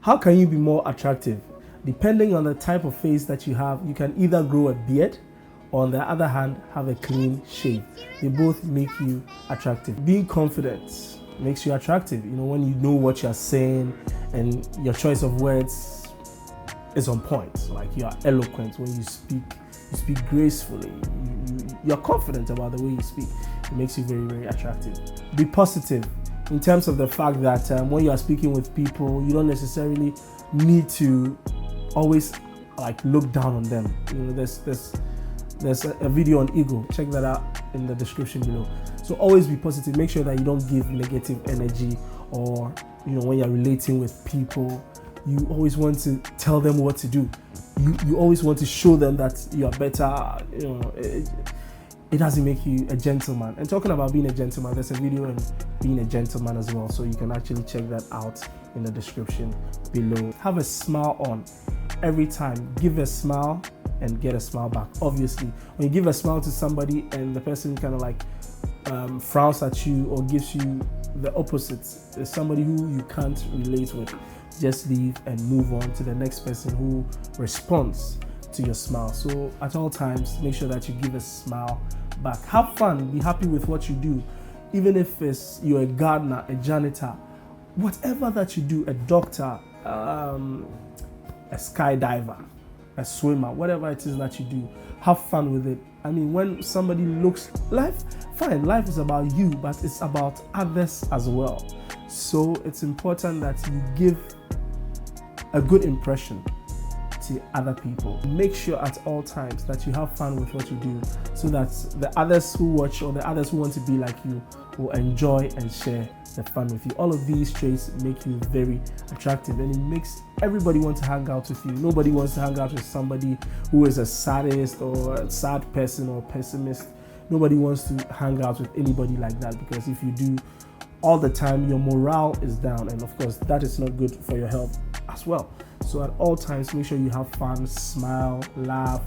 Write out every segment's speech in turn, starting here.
How can you be more attractive? Depending on the type of face that you have, you can either grow a beard or on the other hand, have a clean shave. They both make you attractive. Being confident makes you attractive. You know, when you know what you're saying and your choice of words is on point. Like you are eloquent when you speak gracefully. You're confident about the way you speak. It makes you very, very attractive. Be positive in terms of the fact that when you are speaking with people, you don't necessarily need to always like look down on them. You know, there's a video on ego. Check that out in the description below. So always be positive. Make sure that you don't give negative energy, or you know, when you're relating with people, you always want to tell them what to do. You always want to show them that you are better. You know, it doesn't make you a gentleman. And talking about being a gentleman, there's a video on being a gentleman as well. So you can actually check that out in the description below. Have a smile on every time. Give a smile and get a smile back. Obviously, when you give a smile to somebody and the person kind of like frowns at you or gives you the opposite, there's somebody who you can't relate with, just leave and move on to the next person who responds to your smile. So at all times, make sure that you give a smile back. Have fun, be happy with what you do. Even if you're a gardener, a janitor, whatever that you do, a doctor, a skydiver, a swimmer, whatever it is that you do, have fun with it. I mean, when somebody looks, life is about you, but it's about others as well. So it's important that you give a good impression to other people. Make sure at all times that you have fun with what you do, so that the others who watch or the others who want to be like you will enjoy and share the fun with you. All of these traits make you very attractive, and it makes everybody want to hang out with you. Nobody wants to hang out with somebody who is a sadist or a sad person or pessimist. Nobody wants to hang out with anybody like that, because if you do all the time, your morale is down, and of course that is not good for your health as well. So at all times, make sure you have fun, smile, laugh,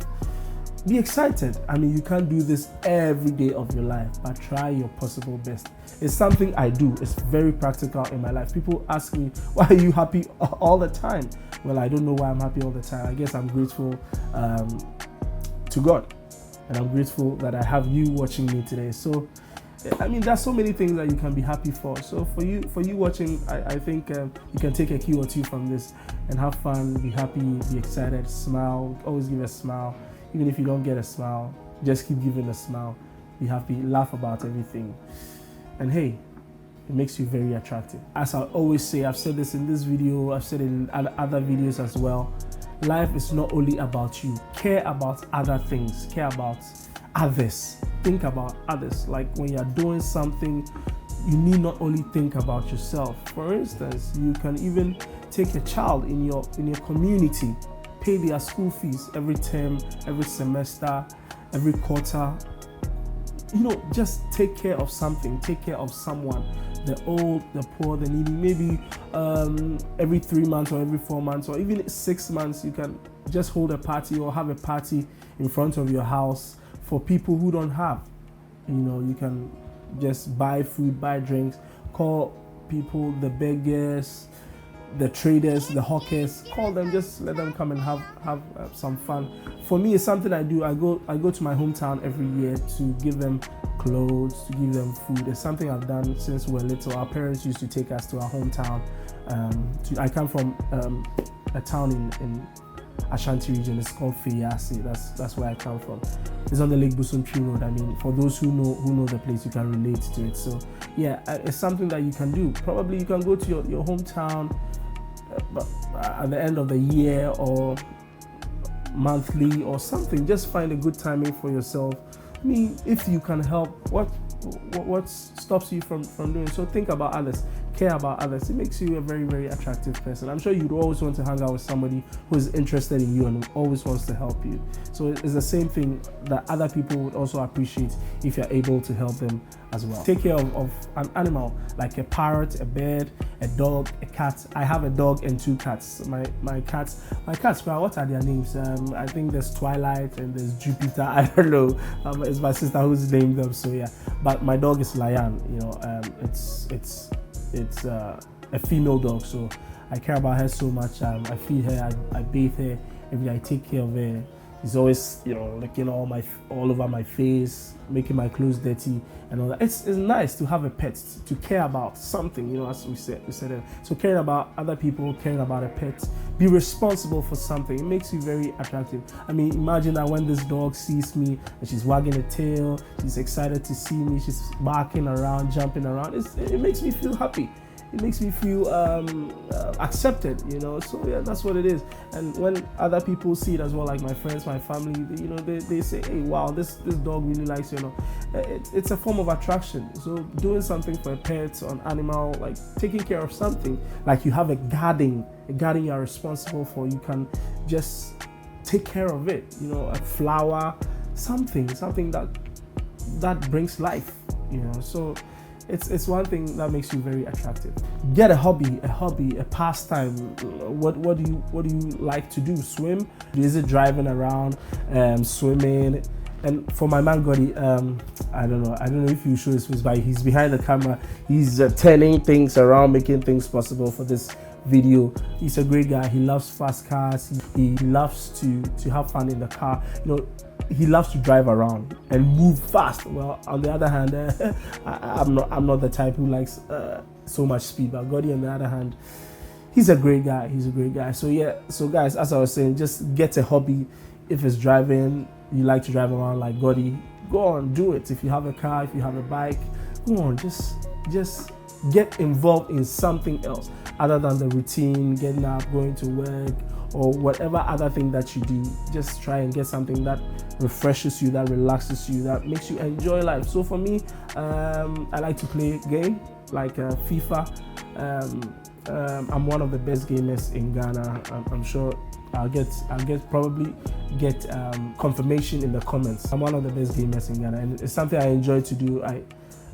be excited. I mean, you can't do this every day of your life, but try your possible best. It's something I do. It's very practical in my life. People ask me, why are you happy all the time? Well, I don't know why I'm happy all the time. I guess I'm grateful to God, and I'm grateful that I have you watching me today. So I mean, there's so many things that you can be happy for. So for you watching, I think you can take a cue or two from this and have fun, be happy, be excited, smile. Always give a smile. Even if you don't get a smile, just keep giving a smile. Be happy, laugh about everything. And hey, it makes you very attractive. As I always say, I've said this in this video, I've said it in other videos as well. Life is not only about you. Care about other things. Care about others. Think about others. Like when you're doing something, you need not only think about yourself. For instance, you can even take a child in your community, pay their school fees every term, every semester, every quarter. You know, just take care of something, take care of someone, the old, the poor, the needy. Maybe every 3 months or every 4 months or even 6 months, you can just hold a party or have a party in front of your house for people who don't have. You know, you can just buy food, buy drinks, call people, the beggars, the traders, the hawkers, call them, just let them come and have some fun. For me, it's something I do. I go to my hometown every year to give them clothes, to give them food. It's something I've done since we were little. Our parents used to take us to our hometown. I come from a town in Ashanti region. It's called Feyasi. That's where I come from. It's on the Lake Busuntri Road. I mean, for those who know the place, you can relate to it. So yeah, it's something that you can do. Probably you can go to your hometown at the end of the year or monthly or something. Just find a good timing for yourself. I mean, if you can help, what stops you from doing so? Think about others, care about others. It makes you a very, very attractive person. I'm sure you'd always want to hang out with somebody who is interested in you and who always wants to help you. So it's the same thing that other people would also appreciate if you're able to help them as well. Take care of an animal like a parrot, a bird, a dog, a cat. I have a dog and 2 cats. My cats, well, what are their names? I think there's Twilight and there's Jupiter. I don't know. It's my sister who's named them. So yeah, but my dog is Lion. You know, it's a female dog. So I care about her so much. I feed her, I bathe her every day, I take care of her. He's always, licking all over my face, making my clothes dirty and all that. It's nice to have a pet, to care about something, as we said. So caring about other people, caring about a pet, be responsible for something. It makes you very attractive. I mean, imagine that when this dog sees me and she's wagging her tail, she's excited to see me, she's barking around, jumping around. It makes me feel happy. It makes me feel accepted, So yeah, that's what it is. And when other people see it as well, like my friends, my family, they say, hey, wow, this dog really likes you. It's a form of attraction. So doing something for a pet or an animal, like taking care of something, like you have a garden you are responsible for, you can just take care of it. A flower, something that brings life. So. It's one thing that makes you very attractive. Get a hobby, a pastime. What do you like to do? Swim? Is it driving around, swimming? And for my man Gotti, I don't know if you show his face, but he's behind the camera. He's turning things around, making things possible for this video. He's a great guy. He loves fast cars. He loves to have fun in the car. He loves to drive around and move fast. Well, on the other hand, I'm not the type who likes so much speed. But Gotti, on the other hand, he's a great guy. So yeah, guys, as I was saying, just get a hobby. If it's driving, you like to drive around like Gotti, go on, do it. If you have a car, if you have a bike, go on, just get involved in something else other than the routine, getting up, going to work, or whatever other thing that you do. Just try and get something that refreshes you, that relaxes you, that makes you enjoy life. So for me, I like to play game like FIFA. I'm one of the best gamers in Ghana. I'm sure I'll probably get confirmation in the comments. I'm one of the best gamers in Ghana, and it's something I enjoy to do.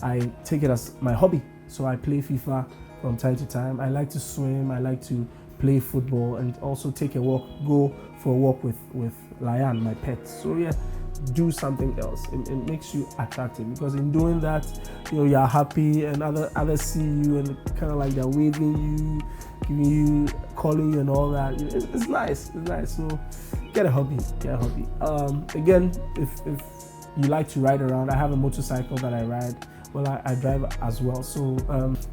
I take it as my hobby. So I play FIFA from time to time. I like to swim. I like to play football and also go for a walk with Lion, my pet. So yeah, do something else. It makes you attractive, because in doing that, you're happy, and others see you and kind of like they're waving you, giving you, calling you and all that. It's nice. So get a hobby. Again, if you like to ride around, I have a motorcycle that I ride. Well, I drive as well, so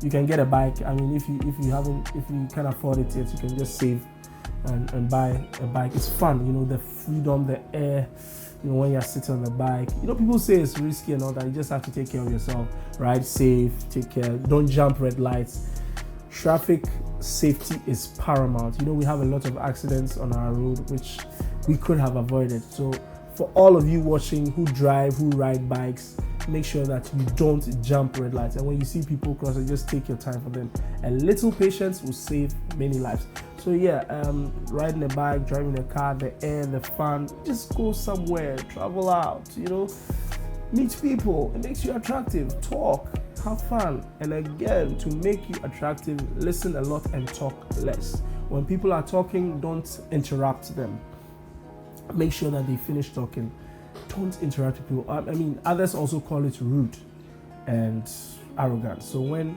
you can get a bike. I mean, if you can't afford it yet, you can just save and buy a bike. It's fun, the freedom, the air, when you're sitting on the bike. People say it's risky and all that. You just have to take care of yourself, ride safe, take care, don't jump red lights. Traffic safety is paramount. We have a lot of accidents on our road which we could have avoided. So for all of you watching who ride bikes, make sure that you don't jump red lights, and when you see people crossing, just take your time for them. A little patience will save many lives. So yeah, riding a bike, driving a car, the air, the fun, just go somewhere, travel out, meet people. It makes you attractive. Talk, have fun. And again, to make you attractive, listen a lot and talk less. When people are talking, don't interrupt them. Make sure that they finish talking. Don't interrupt people. I mean, others also call it rude and arrogant. So when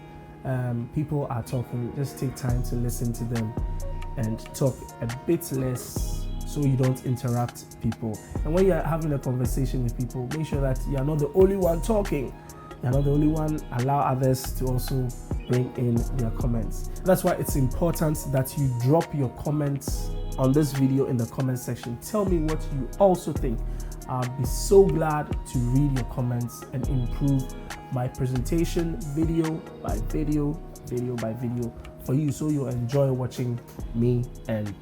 people are talking, just take time to listen to them and talk a bit less, so you don't interrupt people. And when you're having a conversation with people, make sure that you're not the only one talking. You're not the only one. Allow others to also bring in their comments. That's why it's important that you drop your comments on this video in the comment section. Tell me what you also think. I'll be so glad to read your comments and improve my presentation video by video for you, so you'll enjoy watching me and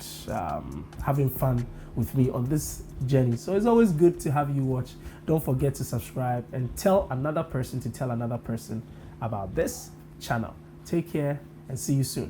having fun with me on this journey. So it's always good to have you watch. Don't forget to subscribe and tell another person to tell another person about this channel. Take care and see you soon.